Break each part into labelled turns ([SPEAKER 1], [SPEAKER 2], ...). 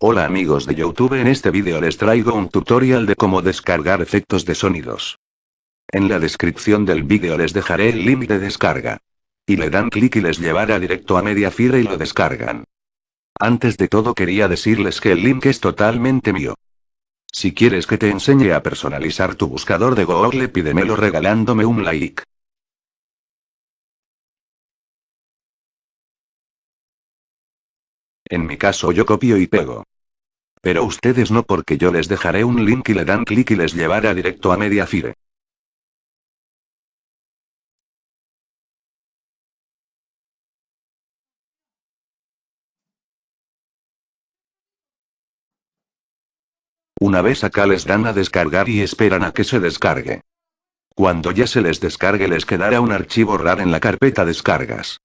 [SPEAKER 1] Hola amigos de YouTube, en este vídeo les traigo un tutorial de cómo descargar efectos de sonidos. En la descripción del vídeo les dejaré el link de descarga. Y le dan clic y les llevará directo a Mediafire y lo descargan. Antes de todo quería decirles que el link es totalmente mío. Si quieres que te enseñe a personalizar tu buscador de Google, pídemelo regalándome un like. En mi caso yo copio y pego. Pero ustedes no, porque yo les dejaré un link y le dan clic y les llevará directo a Mediafire. Una vez acá les dan a descargar y esperan a que se descargue. Cuando ya se les descargue les quedará un archivo RAR en la carpeta descargas.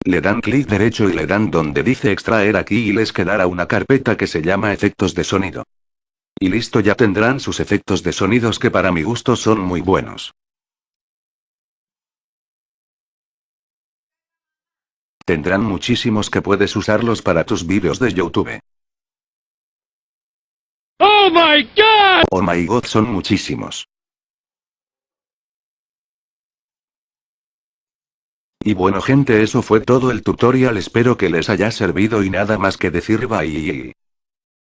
[SPEAKER 1] Le dan clic derecho y le dan donde dice extraer aquí y les quedará una carpeta que se llama efectos de sonido. Y listo, ya tendrán sus efectos de sonidos que para mi gusto son muy buenos. Tendrán muchísimos que puedes usarlos para tus vídeos de YouTube.
[SPEAKER 2] Oh my god!
[SPEAKER 1] Oh my god, son muchísimos. Y bueno gente, eso fue todo el tutorial, espero que les haya servido y nada más que decir bye.